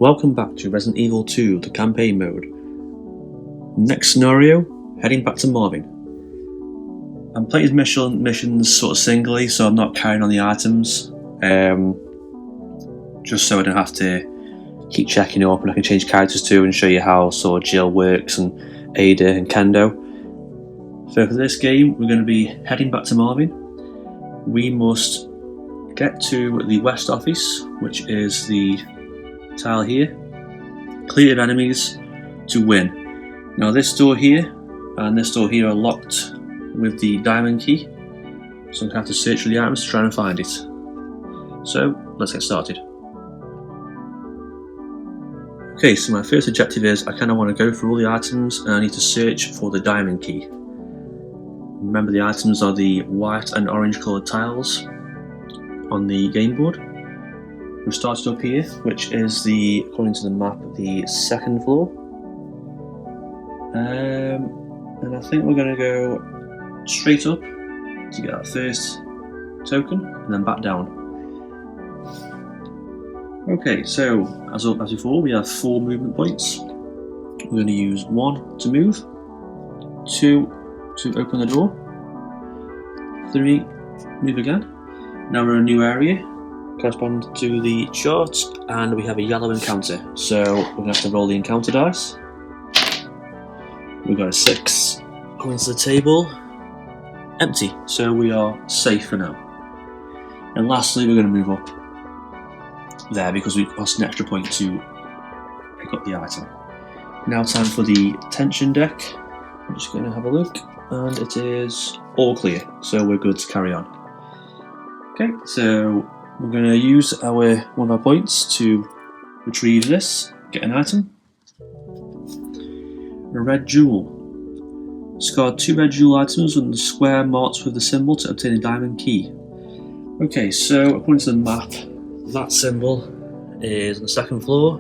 Welcome back to Resident Evil 2, the campaign mode. Next scenario, heading back to Marvin. I'm playing missions sort of singly, so I'm not carrying on the items, just so I don't have to keep checking up, and I can change characters too and show you how sort of Jill works and Ada and Kendo. So for this game, we're going to be heading back to Marvin. We must get to the west office, which is the tile here, clear of enemies to win. Now this door here and this door here are locked with the Diamon Key, so I'm going to have to search for the items to try and find it. So let's get started. Okay, so my first objective is I kind of want to go through all the items and I need to search for the Diamond Key. Remember, the items are the white and orange coloured tiles on the game board. We started up here, which is according to the map, the second floor. And I think we're going to go straight up to get that first token and then back down. Okay, so as before, we have 4 movement points. We're going to use 1 to move, 2 to open the door, 3 move again. Now we're in a new area corresponding to the chart, and we have a yellow encounter, so we're going to have to roll the encounter dice. We've got a 6 going to the table, empty, so we are safe for now. And lastly, we're going to move up there because we cost an extra point to pick up the item. Now time for the tension deck. I'm just going to have a look, and it is all clear, so we're good to carry on. Okay, so we're going to use one of our points to retrieve this, get an item. A red jewel. Discard 2 red jewel items on the square marked with the symbol to obtain a diamond key. Okay, so according to the map, that symbol is on the second floor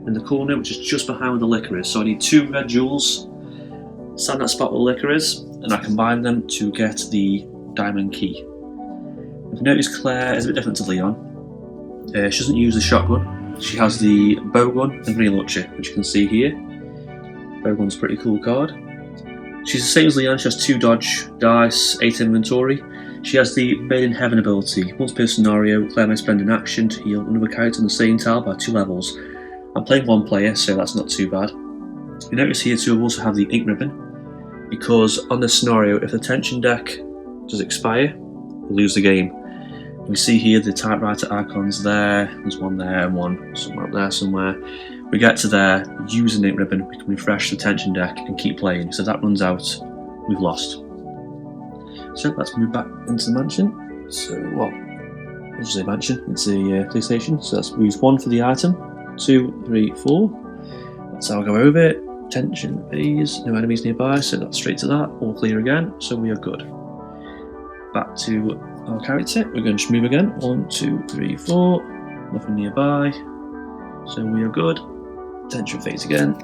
in the corner, which is just behind where the liquor is. So I need 2 red jewels, stand that spot where the liquor is, and I combine them to get the diamond key. I've noticed Claire is a bit different to Leon. She doesn't use the shotgun. She has the bowgun and grenade launcher, which you can see here. Bowgun's a pretty cool card. She's the same as Leon. She has 2 dodge dice, 8 inventory. She has the Made in Heaven ability. Once per scenario, Claire may spend an action to heal another character on the same tile by 2 levels. I'm playing 1 player, so that's not too bad. You notice here too, I also have the ink ribbon, because on this scenario, if the tension deck does expire, we'll lose the game. We see here the typewriter icons there, there's one there and one somewhere up there somewhere. We get to there, use the ink ribbon, we can refresh the tension deck and keep playing. So if that runs out, we've lost. So let's move back into the mansion. So, well, let's say mansion, it's the police station. So let's use 1 for the item, 2, 3, 4. That's how I go over it. Tension phase, no enemies nearby, so that's straight to that, all clear again, so we are good. Back to our character, we're going to move again, 1, 2, 3, 4, nothing nearby, so we are good. Tension phase again,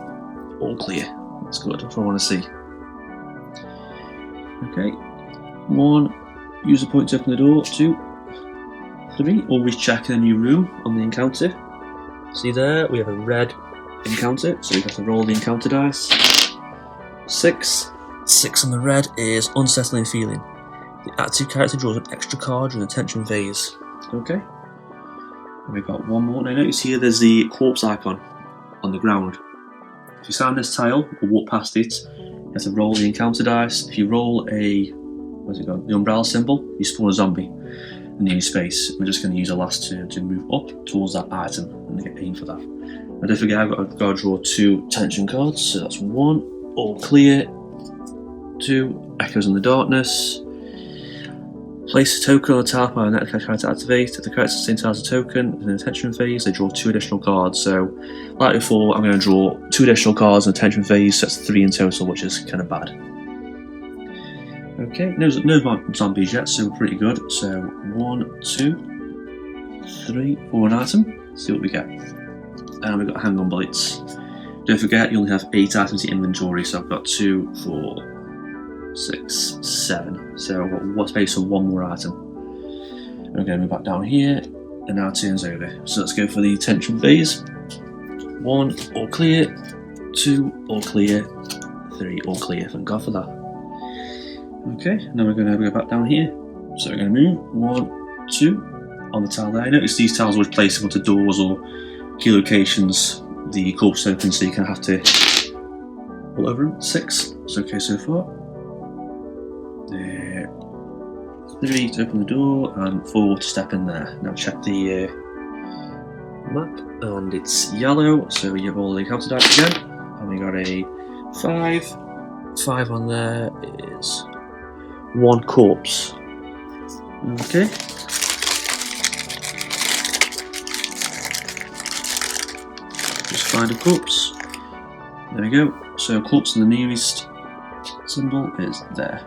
all clear, that's good, that's what I want to see. Okay, 1, use a point to open the door, 2, 3, always check in a new room on the encounter. See there, we have a red encounter, so we have to roll the encounter dice. 6 on the red is unsettling feeling. The active character draws an extra card during the tension phase. Okay. And we've got 1 more. Now notice here there's the corpse icon on the ground. If you stand this tile or walk past it, you have to roll the encounter dice. If you roll the umbrella symbol, you spawn a zombie in the space. We're just going to use the last turn to move up towards that item and get aim for that. And don't forget, I've got to draw 2 tension cards, so that's 1, all clear, 2, echoes in the darkness. Place a token on the tile by the character to activate. If the character sustains a token in the tension phase, they draw 2 additional cards. So, like before, I'm going to draw 2 additional cards in the tension phase, so that's 3 in total, which is kind of bad. Okay, no zombies yet, so we're pretty good. So, 1, 2, 3, 4 an item. See what we get. And we've got handgun bullets. Don't forget, you only have 8 items in inventory, so I've got 2, 4, 6, 7. So I've got space for 1 more item. We're going to move back down here, and now it turns over. So let's go for the tension phase. 1, all clear. 2, all clear. 3, all clear. Thank God for that. Okay, now we're going to go back down here. So we're going to move 1, 2 on the tile there. Notice these tiles always place onto doors or key locations. The corpse open, so you kind of have to pull over them. 6, it's okay so far. 3 to open the door, and 4 to step in there. Now check the map, and it's yellow, so you've all the counter dice again. And we got a 5. 5 on there is 1 corpse. Okay. Just find a corpse. There we go. So corpse in the nearest symbol is there.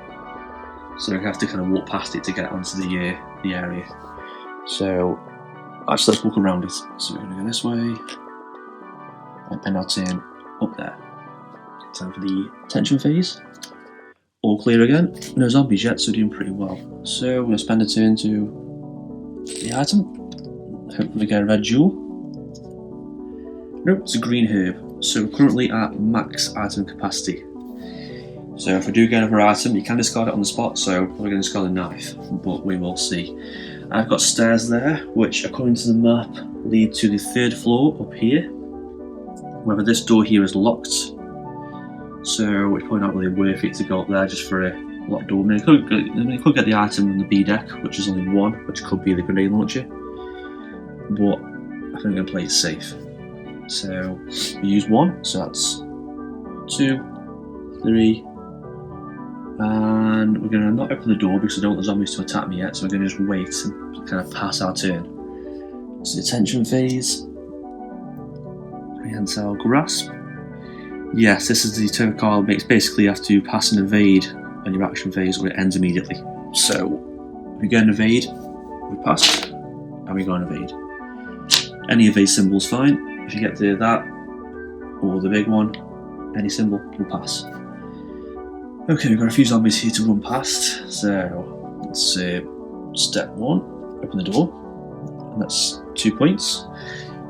So we have to kind of walk past it to get onto the area. So actually, let's walk around it. So we're going to go this way, and then I'll turn up there. Time for the tension phase. All clear again. No zombies yet, so we're doing pretty well. So we're going to spend a turn to the item. Hopefully get a red jewel. Nope, it's a green herb. So we're currently at max item capacity. So if we do get another item, you can discard it on the spot, so we're going to discard a knife, but we will see. I've got stairs there, which according to the map lead to the 3rd floor up here. However, this door here is locked, so it's probably not really worth it to go up there just for a locked door. I mean, you could get the item on the B deck, which is only 1, which could be the grenade launcher, but I think I'm going to play it safe. So we use 1, so that's 2, 3, and we're going to not open the door because I don't want the zombies to attack me yet, so we're going to just wait and kind of pass our turn. So the tension phase, prehensile grasp. Yes, this is the turn card. Basically you have to pass and evade on your action phase or it ends immediately. So we go and evade, we pass, and we go and evade. Any evade symbol is fine. If you get to that or the big one, any symbol will pass. Okay, we've got a few zombies here to run past, so let's step 1, open the door, and that's 2 points.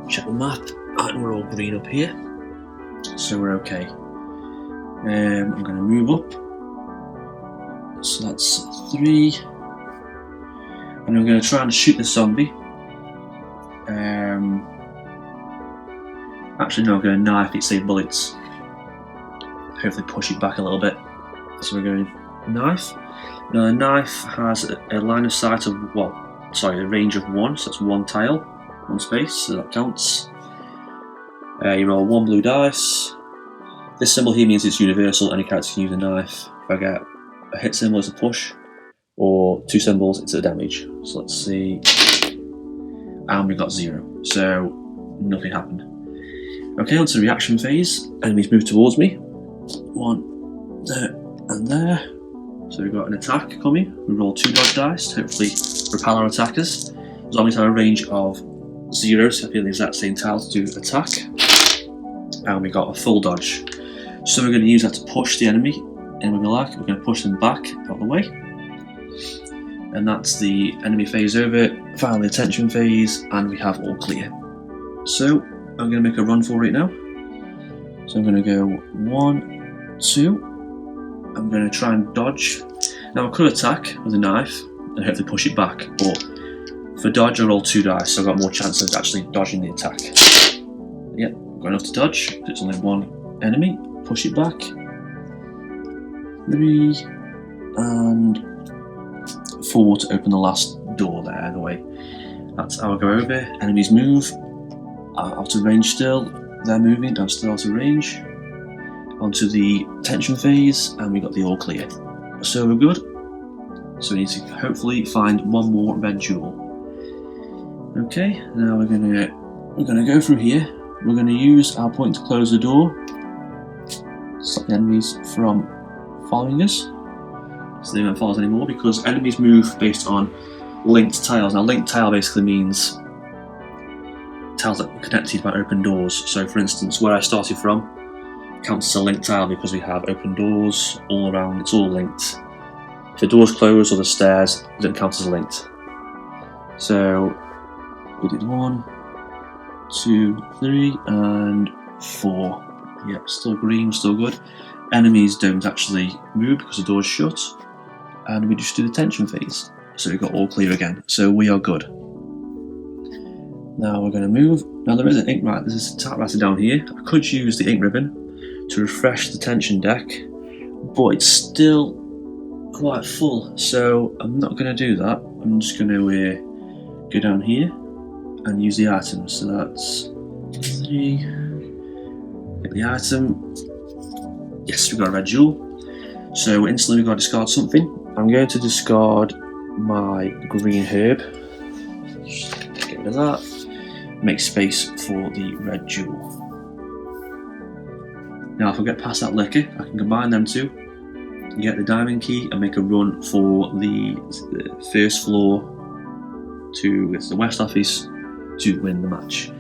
Check the map, and we're all green up here, so we're okay. I'm going to move up, so that's 3, and I'm going to try and shoot the zombie. Actually no, I'm going to knife it, save bullets, hopefully push it back a little bit. So we're going knife. Now the knife has a line of sight of a range of 1, so that's 1 tile, 1 space, so that counts. You roll 1 blue dice. This symbol here means it's universal, any character can use a knife. If I get a hit symbol, it's a push, or 2 symbols, it's a damage. So let's see, and we got 0, so nothing happened. Okay, on to the reaction phase. Enemies move towards me. 1, there, and there. So we've got an attack coming. We roll 2 dodge dice to hopefully repel our attackers. Zombies have a range of 0, so I feel the exact same tile to do attack. And we got a full dodge. So we're going to use that to push the enemy in with the lag. We're going to push them back out of the way. And that's the enemy phase over. Finally, the tension phase, and we have all clear. So I'm going to make a run for it now. So I'm going to go 1, 2. I'm going to try and dodge. Now I could attack with a knife and hopefully push it back, but for dodge I roll 2 dice, so I've got more chance of actually dodging the attack. Yep, got enough to dodge. It's only 1 enemy. Push it back. 3 and 4 to open the last door there. Either way, that's how I go over. Enemies move. Out of range still. They're moving. I'm still out of range. Onto the tension phase, and we got the all clear. So we're good. So we need to hopefully find 1 more red jewel. Okay, now we're gonna go through here. We're gonna use our point to close the door, stop the enemies from following us, so they won't follow us anymore, because enemies move based on linked tiles. Now linked tile basically means tiles that are connected by open doors. So for instance, where I started from counts as a linked tile because we have open doors all around, it's all linked. If the door's closed or the stairs, it doesn't count as linked. So we did 1, 2, 3, and 4. Yep, still green, still good. Enemies don't actually move because the door's shut. And we just do the tension phase. So we've got all clear again. So we are good. Now we're going to move. Now there is an ink ribbon. There's a typewriter down here. I could use the ink ribbon to refresh the tension deck, but it's still quite full. So I'm not going to do that. I'm just going to go down here and use the items. So that's 3. Get the item. Yes, we've got a red jewel. So instantly we've got to discard something. I'm going to discard my green herb. Just get rid of that. Make space for the red jewel. Now if I get past that liquor, I can combine them two, get the Diamon Key and make a run for the first floor to the West Office to win the match.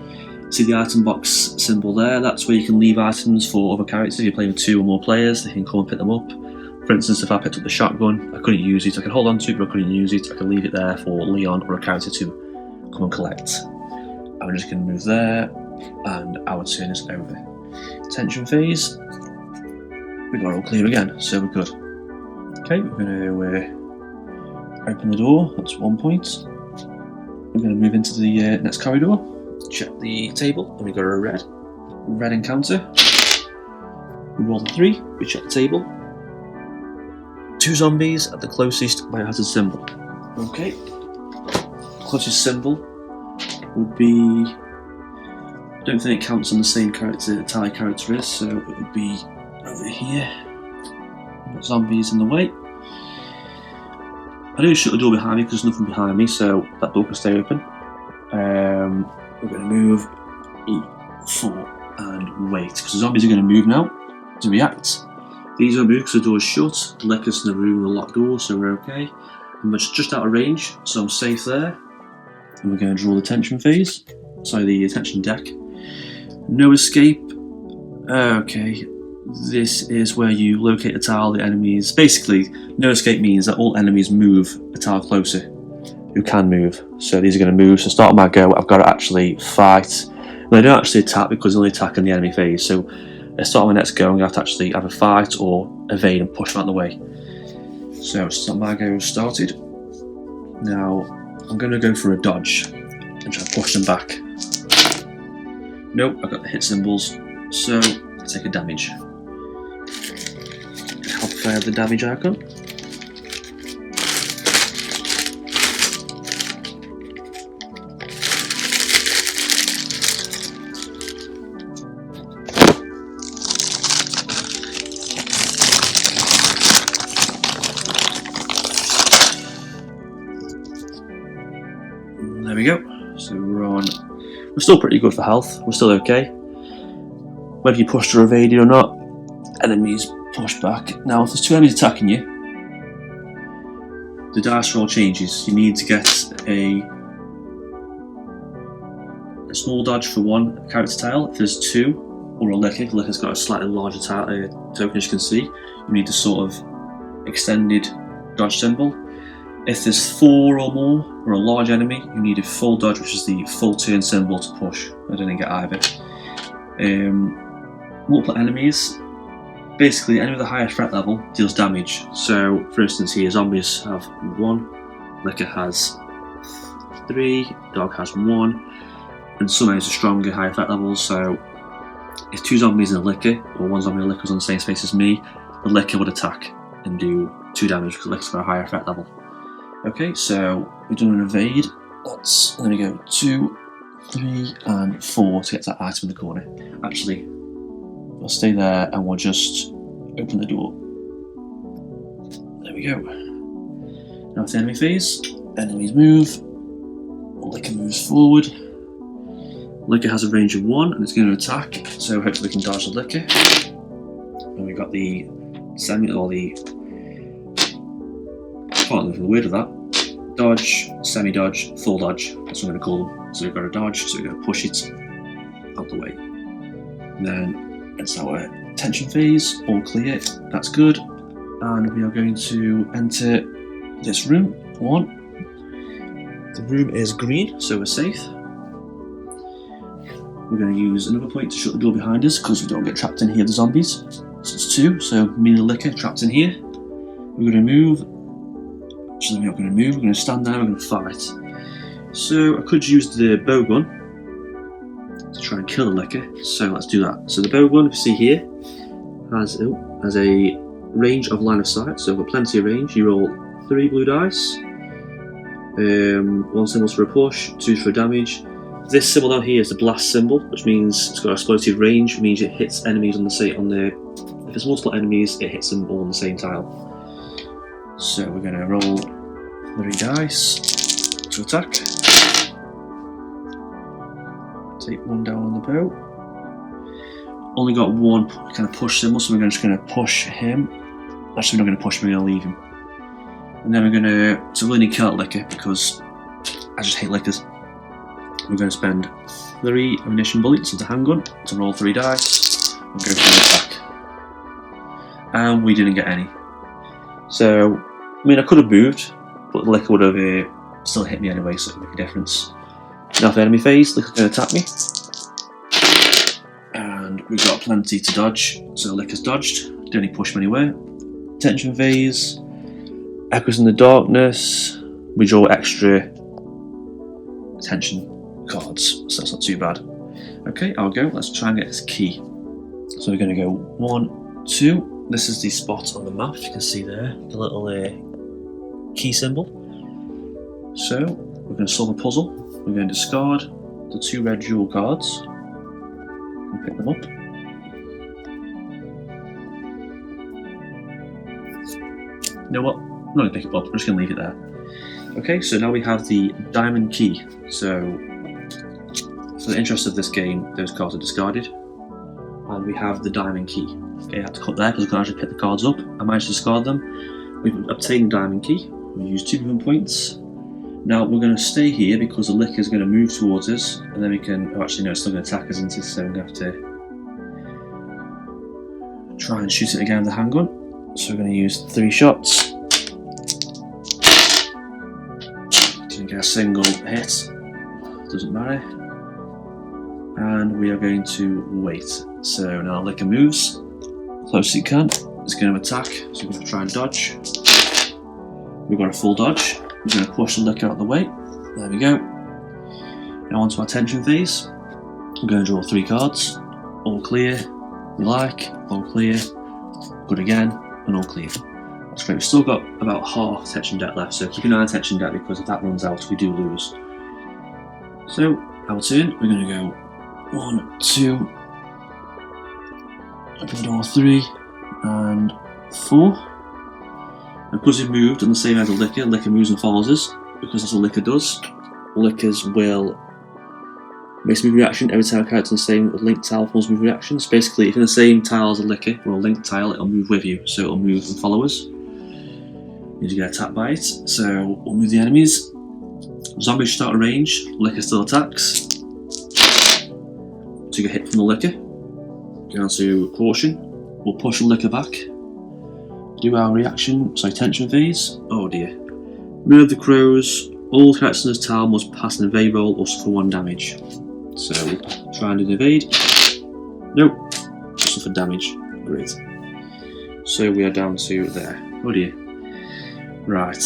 See the item box symbol there? That's where you can leave items for other characters. If you're playing with 2 or more players, they can come and pick them up. For instance, if I picked up the shotgun, I couldn't use it. I could hold on to it, but I couldn't use it. I could leave it there for Leon or a character to come and collect. I'm just going to move there, and our turn is over. Tension phase. We got all clear again, so we're good. Okay, we're going to open the door. That's 1 point. We're going to move into the next corridor. Check the table, and we got a red encounter. We roll the 3. We check the table. 2 zombies at the closest biohazard symbol. Okay. Closest symbol would be. I don't think it counts on the same character the tally character is, so it would be over here. Got zombies in the way. I do shut the door behind me because there's nothing behind me, so that door can stay open. We're going to move E4 and wait, because the zombies are going to move now to react. These are moved because the door's shut, the liquor's in the room with a locked door, so we're okay. I'm just out of range, so I'm safe there. And we're going to draw the tension phase. Sorry, the tension deck. No escape. Okay, this is where you locate a tile, the enemies. Basically, no escape means that all enemies move a tile closer. Who can move. So these are going to move. So start my go, I've got to actually fight. They don't actually attack because they only attack in the enemy phase. So at the start of my next go, I'm going to have to actually either fight or evade and push them out of the way. So start my go started. Now I'm going to go for a dodge and try to push them back. Nope, I've got the hit symbols, so I take a damage. Help if I have the damage icon. There we go. So we're still pretty good for health. We're still okay. Whether you push or evaded or not, enemies push back. Now, if there's 2 enemies attacking you, the dice roll changes. You need to get a small dodge for 1 character tile. If there's 2, or a licker's got a slightly larger token, as you can see. You need the sort of extended dodge symbol. If there's 4 or more, or a large enemy, you need a full dodge, which is the full turn symbol to push. I didn't get either. Multiple enemies. Basically, any with a higher threat level deals damage. So, for instance, here zombies have 1, liquor has 3, dog has 1, and some enemies are stronger, higher threat levels. So, if 2 zombies in a liquor, or 1 zombie in a liquor was on the same space as me, the liquor would attack and do 2 damage because the liquor's got a higher threat level. Okay, so we've done an evade. Let me go 2, 3, and 4 to get to that item in the corner. Actually, I'll stay there and we'll just open the door. There we go. Now it's the enemy phase. Enemies move. Liquor moves forward. Liquor has a range of 1 and it's going to attack, so hopefully we can dodge the liquor. And we've got the can't live with the word of that. Dodge, semi-dodge, full dodge. That's what I'm going to call them. So we've got a dodge, so we're going to push it out the way. And then it's our tension phase, all clear. That's good. And we are going to enter this room. 1. The room is green, so we're safe. we're going to use another point to shut the door behind us because we don't get trapped in here, the zombies. So it's 2, so me and the liquor trapped in here. We're going to move. Actually, we're not going to move, we're going to stand there, we're going to fight. So I could use the bow gun to try and kill the liquor, so let's do that. So the bow gun, if you see here, has a range of line of sight, so I've got plenty of range. You roll 3 blue dice, 1 symbol for a push, 2 for damage. This symbol down here is the blast symbol, which means it's got explosive range, which means it hits enemies on if it's multiple enemies, it hits them all on the same tile. So we're going to roll 3 dice to attack. Take 1 down on the bow. Only got 1 kind of push symbol, so we're just going to push him. Actually, we're not going to push him, we're going to leave him. And then we're going to, so we really need to kill that liquor because I just hate liquors. We're going to spend 3 ammunition bullets into handgun to roll 3 dice and go for an attack. And we didn't get any. So, I mean, I could have moved, but the liquor would have still hit me anyway, so it would make a difference. Now for the enemy phase, liquor's going to attack me. And we've got plenty to dodge, so the liquor's dodged. Didn't really push him anywhere. Tension phase, echoes in the darkness. We draw extra tension cards, so that's not too bad. Okay, I'll go. Let's try and get this key. So we're going to go 1, 2. This is the spot on the map, you can see there, the little key symbol. So we're going to solve a puzzle. We're going to discard the 2 red jewel cards and pick them up. You know what? I'm not going to pick it up, I'm just going to leave it there. Okay, so now we have the Diamond Key. So, for the interest of this game, those cards are discarded. And we have the Diamond Key. Okay, I had to cut there because I couldn't actually pick the cards up. I managed to discard them. We've obtained the Diamond Key. We use 2 movement points. Now we're going to stay here because the liquor is going to move towards us, and then we can. Oh, actually, no, it's still going to attack us, isn't it? So we're going to have to try and shoot it again with the handgun. So we're going to use 3 shots. Didn't get a single hit. Doesn't matter. And we are going to wait. So now the liquor moves. Close as it can. It's going to attack, so we're going to try and dodge. We've got a full dodge. We're going to push the liquor out of the way. There we go. Now onto our tension phase. I'm going to draw 3 cards. All clear, we like, all clear, good again, and all clear. That's great. We've still got about half tension deck left, so keep an eye on tension deck because if that runs out, we do lose. So, our turn, we're going to go 1, 2, open the door 3, and 4. And because we've moved on the same as the liquor moves and follows us, because that's what liquor does. Liquors will make a move reaction every time a character in the same linked tile forms move reactions. Basically, if in the same tile as a liquor or a linked tile, it'll move with you, so it'll move and follow us. You need to get attacked by it, so we'll move the enemies. Zombies start a range, liquor still attacks. So you get hit from the liquor. Down to caution. We'll push the liquor back. Do our reaction, tension phase. Oh dear. Move the crows. All characters in this tile must pass an evade roll or suffer 1 damage. So we'll try and do the evade. Nope. Suffer damage. Great. So we are down to there. Oh dear. Right.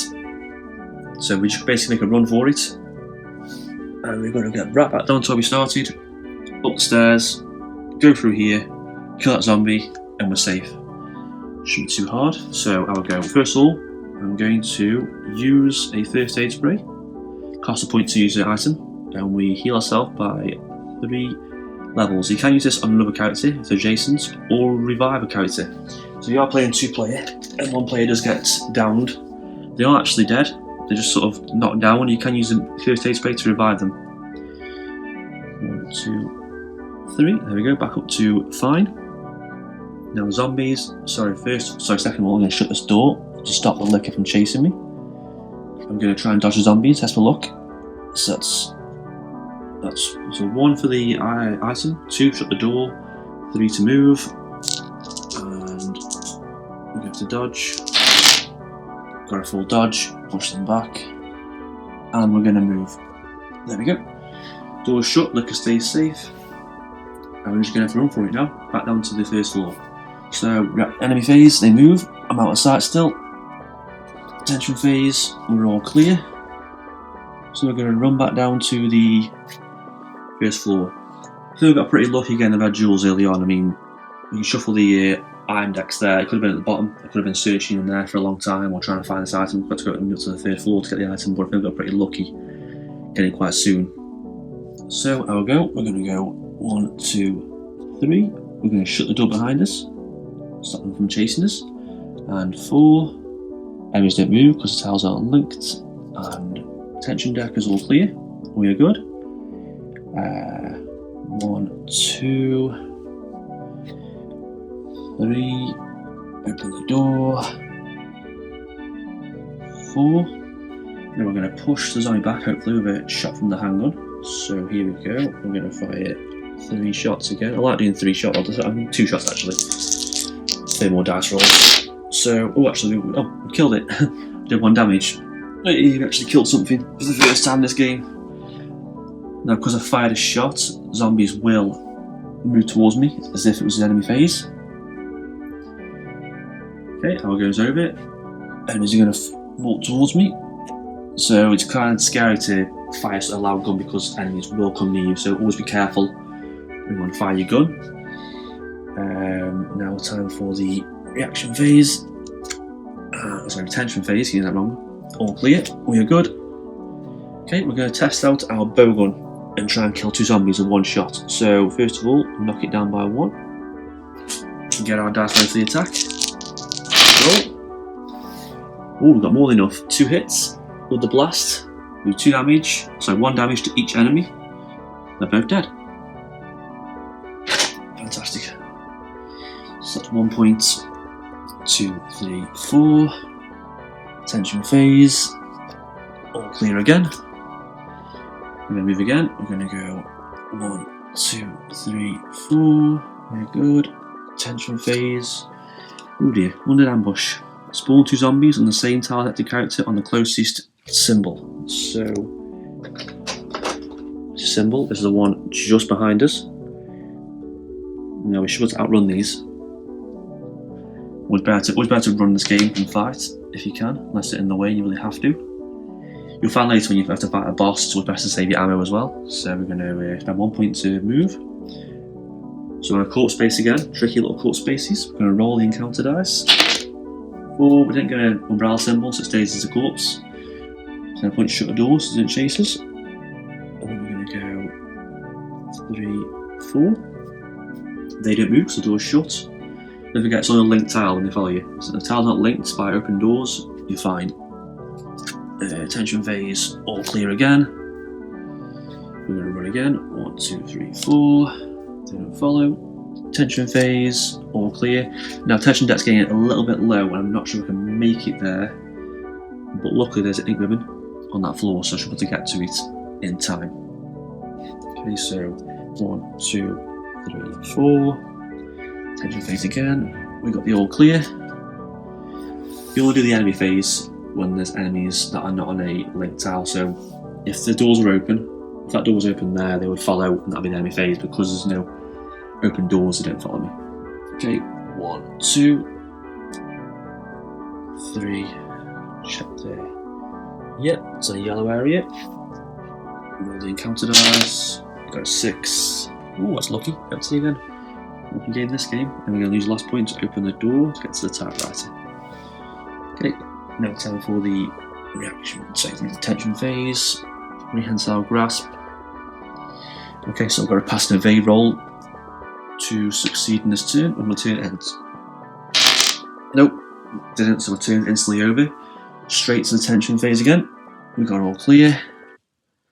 So we just basically make a run for it. And we're going to get right back down to where we started. Up the stairs. Go through here. Kill that zombie. And we're safe. Shouldn't be too hard. So I will go. First of all, I'm going to use a first aid spray. Cost a point to use the item. And we heal ourselves by 3 levels. You can use this on another character if they're adjacent, or revive a character. So you are playing 2-player, and 1 player does get downed. They aren't actually dead, they're just sort of knocked down. You can use a first aid spray to revive them. 1, 2, 3, there we go, back up to fine. Now zombies, second of all, I'm going to shut this door to stop the liquor from chasing me. I'm going to try and dodge the zombie, test my luck. So that's 1 for the item, 2 shut the door, 3 to move, and we have to dodge. Got a full dodge, push them back, and we're going to move. There we go. Door shut, liquor stays safe. and we're just going to have to run for it now. Back down to the first floor. So, enemy phase, they move. I'm out of sight still. Attention phase, we're all clear. So we're going to run back down to the first floor. I feel we got pretty lucky again. I've had jewels early on. I mean, we can shuffle the iron decks there. It could have been at the bottom. I could have been searching in there for a long time or trying to find this item. We've got to go up to the third floor to get the item, but I think we got pretty lucky getting quite soon. So our go, we're going to go 1, 2, 3. We're going to shut the door behind us, stop them from chasing us. And 4. Enemies don't move because the tiles aren't linked. And tension deck is all clear. We are good. 1, 2, 3. Open the door. 4. Now we're going to push the zombie back, hopefully with a shot from the handgun. So here we go. We're going to fire 3 shots again. I like doing 3 shots. I'll do 2 shots actually. 3 more dice rolls. So, we killed it. Did 1 damage. He actually killed something for the first time this game. Now, because I fired a shot, zombies will move towards me as if it was an enemy phase. Okay, our goes over. Enemies are going to walk towards me. So it's kind of scary to fire a loud gun because enemies will come near you. So always be careful when you want to fire your gun. Now time for the reaction phase. Retention phase, getting that wrong. All clear, we are good. Okay, we're going to test out our bow gun and try and kill 2 zombies in 1 shot. So first of all, knock it down by 1. And get our dice ready for the attack. Roll. Oh, we've got more than enough. 2 hits with the blast. We do 2 damage, so 1 damage to each enemy. They're both dead. Fantastic. So that's 1 point. 2, 3, 4. Tension phase. All clear again. We're going to move again. We're going to go 1, 2, 3, 4. Very good. Tension phase. Oh dear, wounded ambush. Spawn 2 zombies on the same targeted character on the closest symbol. So, symbol, this is the one just behind us. Now we should outrun these. Always better to run this game and fight if you can, unless it's in the way you really have to. You'll find later when you have to fight a boss, it's always best to save your ammo as well. So we're going to spend 1 point to move. So we're on a corpse space again, tricky little corpse spaces. We're going to roll the encounter dice. 4, we didn't get an umbrella symbol, so it stays as a corpse. So I'm going to punch shut the door so it doesn't chase us. And then we're going to go 3, 4. They don't move because the door's shut. Don't forget it's on a linked tile when they follow you. So if the tile's not linked by open doors, you're fine. Tension phase, all clear again. We're going to run again. 1, 2, 3, 4. They don't follow. Tension phase, all clear. Now tension deck's getting a little bit low and I'm not sure I can make it there. But luckily there's an ink ribbon on that floor, so I should be able to get to it in time. Okay, so 1, 2, 3, 4. Tension phase again. We got the all clear. You only do the enemy phase when there's enemies that are not on a linked tile. So if the doors are open, if that door was open there, they would follow and that'll be the enemy phase. Because there's no open doors, they don't follow me. Okay, 1, 2, 3. Check there. Yep, it's a yellow area. Roll the encounter dice. Got a 6. Ooh, that's lucky. Let's see again. Lucky game this game. And we're going to lose the last point to open the door to get to the typewriter. Okay, now time for the reaction. So the tension phase. Prehensile grasp. Okay, so I've got to pass an evade roll to succeed in this turn when my turn ends. Nope, didn't, so my turn instantly over. Straight to the tension phase again. We got all clear.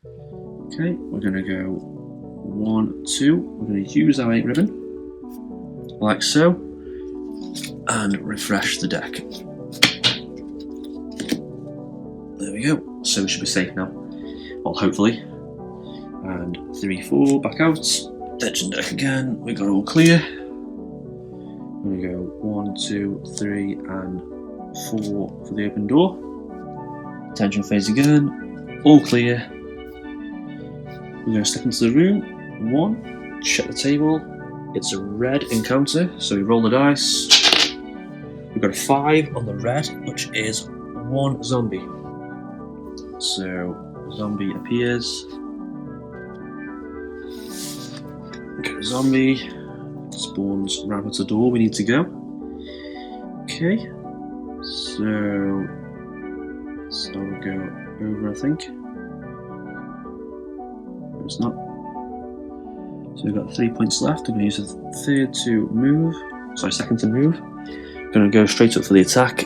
Okay, we're going to go 1, 2. We're going to use our ink ribbon, like so, and refresh the deck. There we go. So we should be safe now. Well, hopefully. And 3, 4, back out. Tension deck again. We got all clear. We're going to go 1, 2, 3, and 4 for the open door. Tension phase again. All clear. We're going to step into the room. 1, check the table. It's a red encounter, so we roll the dice. We've got a 5 on the red, which is 1 zombie. So, zombie appears. Okay, zombie spawns right at the door. We need to go. Okay, so we go over, I think. It's not. So we've got 3 points left. I'm going to use the second to move. Going to go straight up for the attack.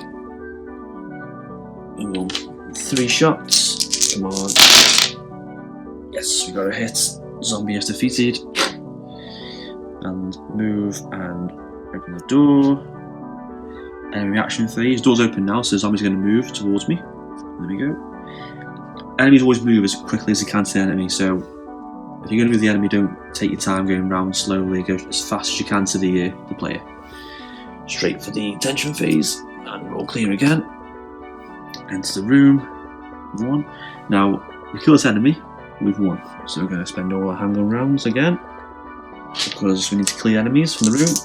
And we'll 3 shots. Come on. Yes, we got a hit. Zombie is defeated. And move and open the door. Enemy reaction phase. Door's open now, so the zombie's going to move towards me. There we go. Enemies always move as quickly as they can to the enemy, so if you're going to move the enemy, don't take your time going round slowly. Go as fast as you can to the player. Straight for the tension phase, and roll clear again. Enter the room. 1. Now, we kill this enemy, we've won. So we're going to spend all our handgun rounds again, because we need to clear enemies from the room.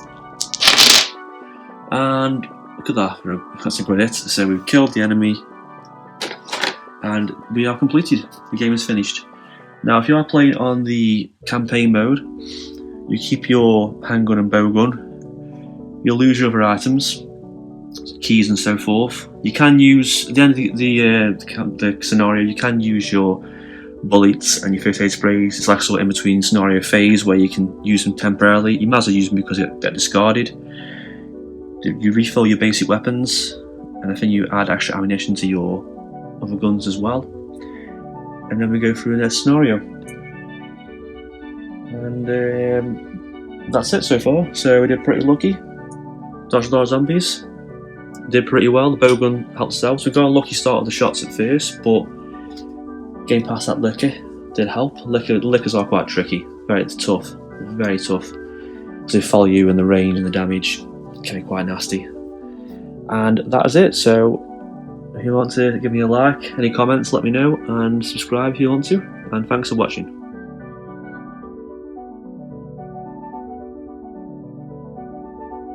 And look at that, that's a great hit. So we've killed the enemy, and we are completed. The game is finished. Now, if you are playing on the campaign mode, you keep your handgun and bowgun. You'll lose your other items, keys and so forth. You can use, at the end of the scenario, you can use your bullets and your first aid sprays. It's like sort of in between scenario phase where you can use them temporarily. You might as well use them because they're discarded. You refill your basic weapons, and I think you add extra ammunition to your other guns as well. And then we go through the scenario. And that's it so far. So we did pretty lucky. Dodged a lot of zombies. Did pretty well. The bowgun helped us out. So we got a lucky start of the shots at first, but getting past that licker did help. Lickers are quite tricky. Very tough. Very tough. They follow you in the range and the damage. Can be quite nasty. And that is it. So if you want to give me a like, any comments, let me know, and subscribe if you want to. And thanks for watching.